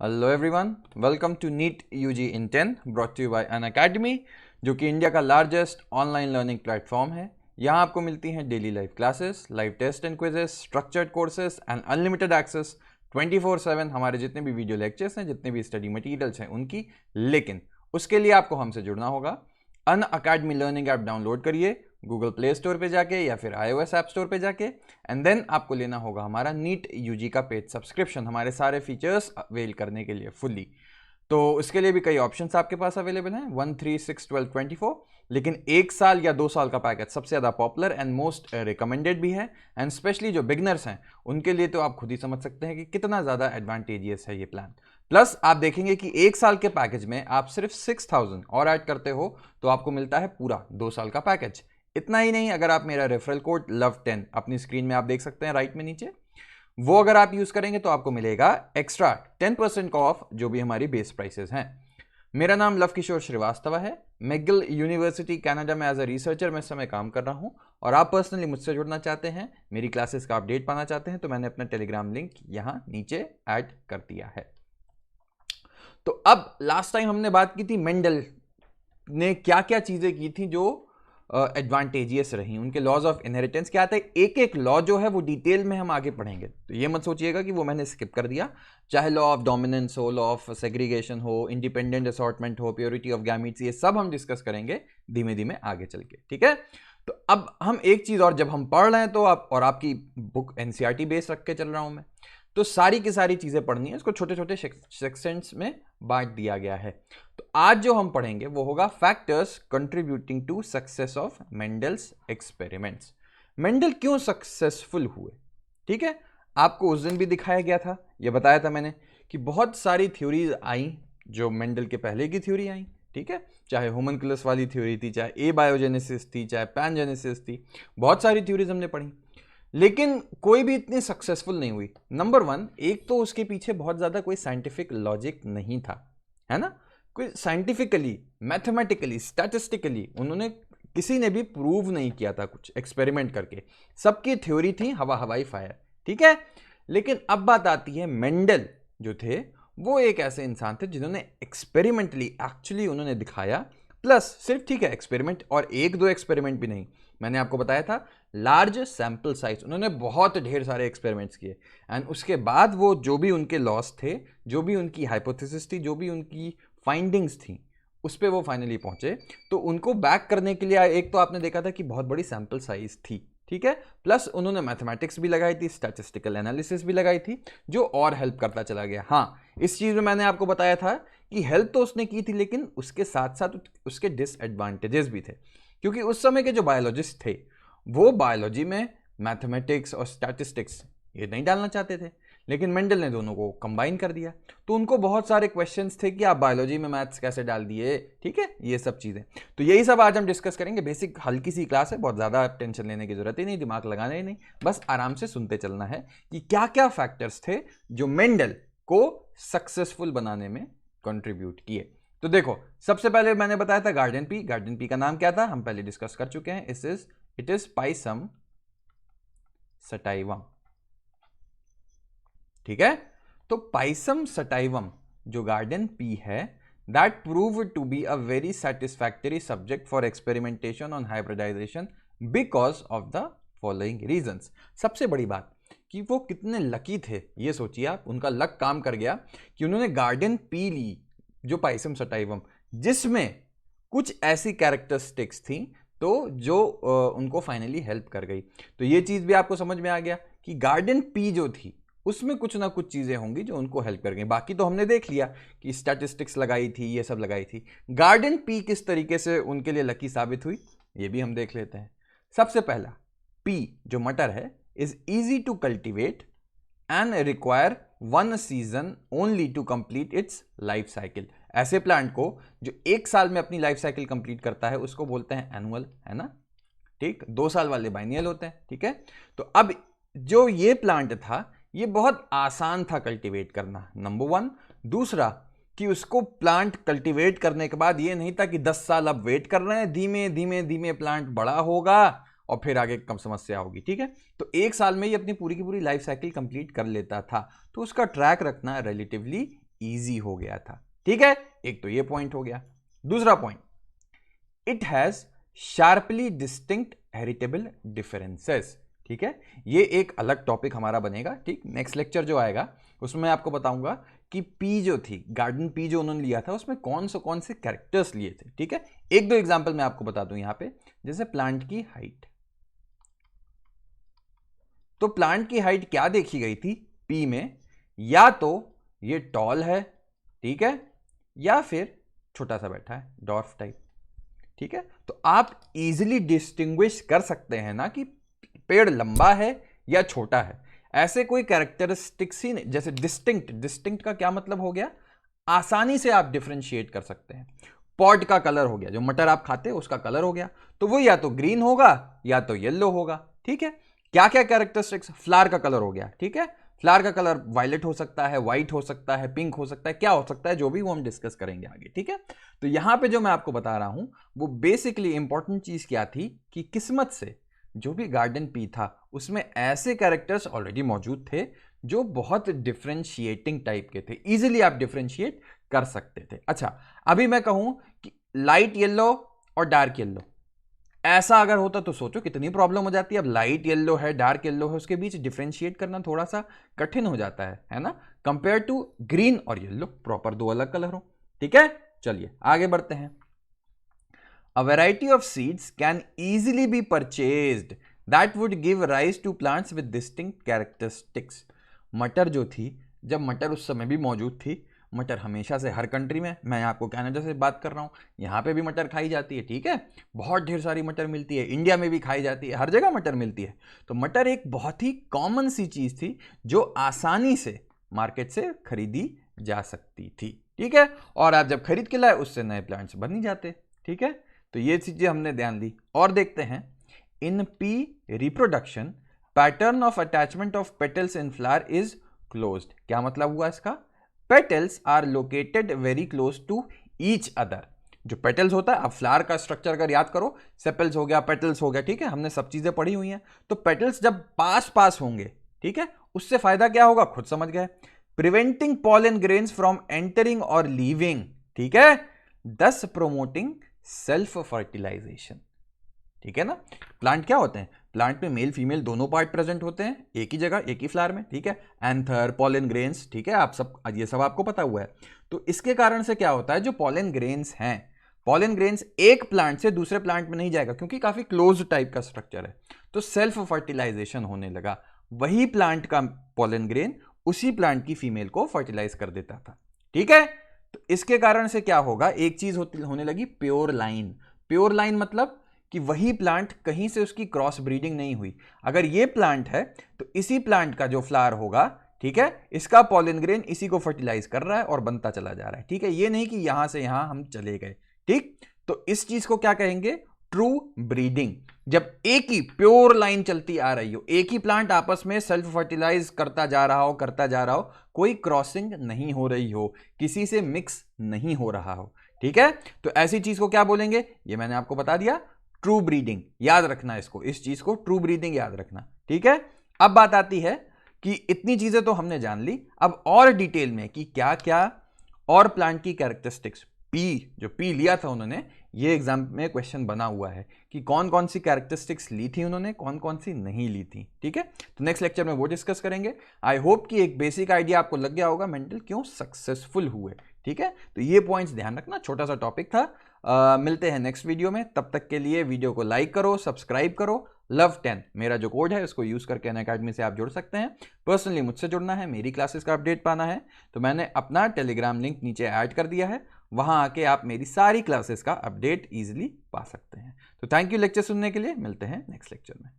Hello everyone, welcome to NEET UG in 10 brought to you by Unacademy, जो कि India का largest online learning platform है। यहाँ आपको मिलती हैं daily live classes, live test and quizzes, structured courses and unlimited access 24/7 हमारे जितने भी वीडियो लेक्चर्स हैं, जितने भी स्टडी मटेरियल्स हैं उनकी। लेकिन उसके लिए आपको हमसे जुड़ना होगा। अन अकेडमी लर्निंग ऐप डाउनलोड करिए गूगल प्ले स्टोर पे जाके या फिर iOS ऐप स्टोर पे जाके, एंड देन आपको लेना होगा हमारा नीट यूजी का पेड सब्सक्रिप्शन हमारे सारे फीचर्स अवेल करने के लिए फुल्ली। तो इसके लिए भी कई ऑप्शंस आपके पास अवेलेबल हैं 1, 3, 6, 12, 24। लेकिन 1 साल या 2 साल का पैकेज सबसे ज़्यादा पॉपुलर एंड मोस्ट रिकमेंडेड भी है, एंड स्पेशली जो बिगनर्स हैं उनके लिए तो आप खुद ही समझ सकते हैं कि कितना ज़्यादा एडवांटेजियस है ये प्लान। प्लस आप देखेंगे कि 1 साल के पैकेज में आप सिर्फ 6000 और ऐड करते हो तो आपको मिलता है पूरा 2 साल का पैकेज। इतना ही नहीं, अगर आप मेरा रेफरल कोड LOVE10 अपनी स्क्रीन में आप देख सकते हैं राइट में नीचे, वो अगर आप यूज करेंगे तो आपको मिलेगा एक्स्ट्रा 10% का ऑफ जो भी हमारी बेस प्राइसेस हैं। मेरा नाम लव किशोर श्रीवास्तव है। मैगिल यूनिवर्सिटी कनाडा में एज अ रिसर्चर मैं इस समय काम कर रहा हूं, और आप पर्सनली मुझसे जुड़ना चाहते हैं, मेरी क्लासेस का अपडेट पाना चाहते हैं, तो मैंने अपना टेलीग्राम लिंक यहां नीचे ऐड कर दिया है। तो अब लास्ट टाइम हमने बात की थी मेंडल ने क्या क्या चीजें की थी जो एडवांटेजियस रही, उनके लॉज ऑफ इनहेरिटेंस क्या था। एक एक लॉ जो है वो डिटेल में हम आगे पढ़ेंगे, तो ये मत सोचिएगा कि वो मैंने स्किप कर दिया। चाहे लॉ ऑफ डोमिनेंस हो, लॉ ऑफ सेग्रीगेशन हो, इंडिपेंडेंट असॉर्टमेंट हो, प्योरिटी ऑफ गैमीट्स, ये सब हम डिस्कस करेंगे धीमे धीमे आगे चल के, ठीक है। तो अब हम एक चीज और, जब हम पढ़ रहे हैं तो आप, और आपकी बुक एनसीईआरटी बेस रख के चल रहा हूं मैं, तो सारी की सारी चीजें पढ़नी है, इसको छोटे छोटे सेक्शंस में बांट दिया गया है। तो आज जो हम पढ़ेंगे वो होगा factors contributing to success of Mendel's experiments. Mendel क्यों सक्सेसफुल हुए, ठीक है। आपको उस दिन भी दिखाया गया था, ये बताया था मैंने कि बहुत सारी थ्योरीज आई जो मेंडल के पहले की थ्योरी आई, ठीक है। चाहे होमनकुलस वाली थ्योरी थी, चाहे एबायोजेनेसिस थी, चाहे पैनजेनेसिस थी, बहुत सारी थ्योरीज हमने पढ़ी, लेकिन कोई भी इतनी सक्सेसफुल नहीं हुई। नंबर 1, एक तो उसके पीछे बहुत ज्यादा कोई साइंटिफिक लॉजिक नहीं था, है ना। कोई साइंटिफिकली, मैथमेटिकली, स्टैटिस्टिकली उन्होंने किसी ने भी प्रूव नहीं किया था कुछ एक्सपेरिमेंट करके, सबकी थ्योरी थी हवा हवाई फायर, ठीक है। लेकिन अब बात आती है, मेंडल जो थे वो एक ऐसे इंसान थे जिन्होंने एक्सपेरिमेंटली एक्चुअली उन्होंने दिखाया, प्लस सिर्फ, ठीक है, एक्सपेरिमेंट और एक दो एक्सपेरिमेंट भी नहीं, मैंने आपको बताया था लार्ज सैंपल साइज, उन्होंने बहुत ढेर सारे एक्सपेरिमेंट्स किए, एंड उसके बाद वो जो भी उनके लॉस थे, जो भी उनकी हाइपोथेसिस थी, जो भी उनकी फाइंडिंग्स थी, उस पर वो फाइनली पहुंचे। तो उनको बैक करने के लिए एक तो आपने देखा था कि बहुत बड़ी सैंपल साइज थी, ठीक है, प्लस उन्होंने मैथमेटिक्स भी लगाई थी, स्टैटिस्टिकल एनालिसिस भी लगाई थी, जो और हेल्प करता चला गया। हाँ, इस चीज में मैंने आपको बताया था कि हेल्प तो उसने की थी, लेकिन उसके साथ साथ उसके डिसएडवांटेजेस भी थे, क्योंकि उस समय के जो बायोलॉजिस्ट थे वो बायोलॉजी में मैथमेटिक्स और स्टैटिस्टिक्स ये नहीं डालना चाहते थे, लेकिन मेंडल ने दोनों को कंबाइन कर दिया। तो उनको बहुत सारे क्वेश्चंस थे कि आप बायोलॉजी में मैथ्स कैसे डाल दिए, ठीक है, ये सब चीजें। तो यही सब आज हम डिस्कस करेंगे। बेसिक हल्की सी क्लास है, बहुत ज्यादा टेंशन लेने की जरूरत ही नहीं, दिमाग लगाना ही नहीं, बस आराम से सुनते चलना है कि क्या क्या फैक्टर्स थे जो मेंडल को सक्सेसफुल बनाने में कंट्रीब्यूट किए। तो देखो, सबसे पहले मैंने बताया था गार्डन पी। गार्डन पी का नाम क्या था, हम पहले डिस्कस कर चुके हैं, इट इज पाइसम सटाइवम, ठीक है। तो पाइसम सटाइवम जो गार्डन पी है, that prove to be a very satisfactory subject for experimentation on hybridization because of the following reasons. सबसे बड़ी बात कि वो कितने लकी थे, ये सोचिए आप, उनका लक काम कर गया कि उन्होंने गार्डन पी ली जो पाइसम सटाइवम, जिसमें कुछ ऐसी कैरेक्टरिस्टिक्स थी तो जो उनको फाइनली हेल्प कर गई। तो ये चीज भी आपको समझ में आ गया कि गार्डन पी जो थी उसमें कुछ ना कुछ चीजें होंगी जो उनको हेल्प कर गई। बाकी तो हमने देख लिया कि स्टैटिस्टिक्स लगाई थी, ये सब लगाई थी। गार्डन पी किस तरीके से उनके लिए लकी साबित हुई, ये भी हम देख लेते हैं। सबसे पहला, पी जो मटर है is easy to cultivate and require 1 season only to complete its life cycle. ऐसे प्लांट को जो 1 साल में अपनी लाइफ साइकिल कंप्लीट करता है उसको बोलते हैं एनुअल, है ना, ठीक। 2 साल वाले बाइनियल होते हैं, ठीक है। तो अब जो ये प्लांट था ये बहुत आसान था कल्टीवेट करना, नंबर 1। दूसरा कि उसको प्लांट कल्टीवेट करने के बाद ये नहीं था कि 10 साल अब वेट कर रहे हैं, धीमे धीमे धीमे प्लांट बड़ा होगा और फिर आगे कम समस्या होगी, ठीक है। तो 1 साल में ही अपनी पूरी की पूरी लाइफ साइकिल कंप्लीट कर लेता था, तो उसका ट्रैक रखना रिलेटिवली ईजी हो गया था। ठीक है, एक तो ये पॉइंट हो गया। दूसरा point, it has sharply distinct heritable differences. ठीक है, ये एक अलग टॉपिक हमारा बनेगा। ठीक, नेक्स्ट लेक्चर जो आएगा उसमें मैं आपको बताऊंगा कि पी जो थी, गार्डन पी जो उन्होंने लिया था, उसमें कौन से कैरेक्टर्स लिए थे। ठीक है, एक दो एग्जांपल मैं आपको बता दूं यहां पे, जैसे प्लांट की हाइट। तो प्लांट की हाइट क्या देखी गई थी पी में, या तो ये टॉल है, ठीक है, या फिर छोटा सा बैठा है, डॉर्फ टाइप। ठीक है, तो आप इजीली डिस्टिंग्विश कर सकते हैं ना कि पेड़ लंबा है या छोटा है। ऐसे कोई कैरेक्टरिस्टिक्स ही नहीं, जैसे डिस्टिंक्ट का क्या मतलब हो गया, आसानी से आप डिफरेंशिएट कर सकते हैं। पॉट का कलर हो गया, जो मटर आप खाते हैं उसका कलर हो गया, तो वो या तो ग्रीन होगा या तो येलो होगा। ठीक है, क्या क्या कैरेक्टरिस्टिक्स, फ्लावर का कलर हो गया। ठीक है, फ्लावर का कलर वायलेट हो सकता है, व्हाइट हो सकता है, पिंक हो सकता है, क्या हो सकता है, जो भी वो हम डिस्कस करेंगे आगे। ठीक है, तो यहां पे जो मैं आपको बता रहा हूं वो बेसिकली इंपॉर्टेंट चीज क्या थी कि किस्मत से जो भी गार्डन पी था उसमें ऐसे कैरेक्टर्स ऑलरेडी मौजूद थे जो बहुत डिफरेंशिएटिंग टाइप के थे, इजीली आप डिफरेंशिएट कर सकते थे। अच्छा, अभी मैं कहूं कि लाइट येलो और डार्क येलो, ऐसा अगर होता तो सोचो कितनी प्रॉब्लम हो जाती है। अब लाइट येलो है, डार्क येलो है, उसके बीच डिफरेंशिएट करना थोड़ा सा कठिन हो जाता है ना, कंपेयर टू ग्रीन और येलो, प्रॉपर दो अलग कलर हो। ठीक है, चलिए आगे बढ़ते हैं। A variety of seeds can easily be purchased that would give rise to plants with distinct characteristics. मटर जो थी, जब मटर उस समय भी मौजूद थी, मटर हमेशा से हर कंट्री में, मैं आपको कनाडा से बात कर रहा हूँ, यहाँ पे भी मटर खाई जाती है। ठीक है, बहुत ढेर सारी मटर मिलती है, इंडिया में भी खाई जाती है, हर जगह मटर मिलती है। तो मटर एक बहुत ही कॉमन सी चीज़ थी जो आसानी से मार्केट से खरीदी जा सकती थी। ठीक है, और आप जब खरीद के लाए उससे नए प्लांट्स बन ही जाते। ठीक है, तो ये चीजें हमने ध्यान दी। और देखते हैं, in pea reproduction pattern of attachment of petals in flower is closed. क्या मतलब हुआ इसका, petals are located very close to each other. जो पेटल्स होता है, अब फ्लावर का स्ट्रक्चर अगर याद करो, सेपल्स हो गया, पेटल्स हो गया, ठीक है, हमने सब चीजें पढ़ी हुई हैं। तो पेटल्स जब पास पास होंगे, ठीक है, उससे फायदा क्या होगा खुद समझ गए, preventing pollen grains from entering और लीविंग। ठीक है, दस प्रोमोटिंग सेल्फ फर्टिलाइजेशन। ठीक है ना, प्लांट क्या होते हैं, प्लांट में मेल फीमेल दोनों पार्ट प्रेजेंट होते हैं एक ही जगह, एक ही फ्लावर में। ठीक है, एंथर, पॉलन ग्रेन्स, ठीक है, आप सब ये सब आपको पता हुआ है। तो इसके कारण से क्या होता है, जो पॉलन ग्रेन्स हैं, पॉलन ग्रेन्स एक प्लांट से दूसरे प्लांट में नहीं जाएगा क्योंकि काफी क्लोज टाइप का स्ट्रक्चर है, तो सेल्फ फर्टिलाइजेशन होने लगा। वही प्लांट का पॉलन ग्रेन उसी प्लांट की फीमेल को फर्टिलाइज कर देता था। ठीक है, तो इसके कारण से क्या होगा, एक चीज होने लगी, प्योर लाइन। प्योर लाइन मतलब कि वही प्लांट, कहीं से उसकी क्रॉस ब्रीडिंग नहीं हुई। अगर ये प्लांट है तो इसी प्लांट का जो फ्लावर होगा, ठीक है, इसका पॉलन ग्रेन इसी को फर्टिलाइज कर रहा है और बनता चला जा रहा है। ठीक है, ये नहीं कि यहां से यहां हम चले गए। ठीक, तो इस चीज को क्या कहेंगे, ट्रू ब्रीडिंग। जब एक ही प्योर लाइन चलती आ रही हो, एक ही प्लांट आपस में सेल्फ फर्टिलाइज करता जा रहा हो, कोई क्रॉसिंग नहीं हो रही हो, किसी से मिक्स नहीं हो रहा हो। ठीक है, तो ऐसी चीज को क्या बोलेंगे, ये मैंने आपको बता दिया, ट्रू ब्रीडिंग। याद रखना इसको, इस चीज को ट्रू ब्रीडिंग याद रखना। ठीक है, अब बात आती है कि इतनी चीजें तो हमने जान ली, अब और डिटेल में कि क्या क्या और प्लांट की कैरेक्टरिस्टिक्स, पी जो पी लिया था उन्होंने, ये एग्जाम में क्वेश्चन बना हुआ है कि कौन कौन सी कैरेक्टरिस्टिक्स ली थी उन्होंने, कौन कौन सी नहीं ली थी। ठीक है, तो नेक्स्ट लेक्चर में वो डिस्कस करेंगे। आई होप कि एक बेसिक आइडिया आपको लग गया होगा मेंटल क्यों सक्सेसफुल हुए। ठीक है, तो ये पॉइंट्स ध्यान रखना, छोटा सा टॉपिक था। मिलते हैं नेक्स्ट वीडियो में, तब तक के लिए वीडियो को लाइक करो, सब्सक्राइब करो। Love10 मेरा जो कोड है उसको यूज करके अनअकैडमी से आप जुड़ सकते हैं। पर्सनली मुझसे जुड़ना है, मेरी क्लासेस का अपडेट पाना है, तो मैंने अपना टेलीग्राम लिंक नीचे ऐड कर दिया है, वहां आके आप मेरी सारी क्लासेस का अपडेट इजीली पा सकते हैं। तो थैंक यू लेक्चर सुनने के लिए, मिलते हैं नेक्स्ट लेक्चर में।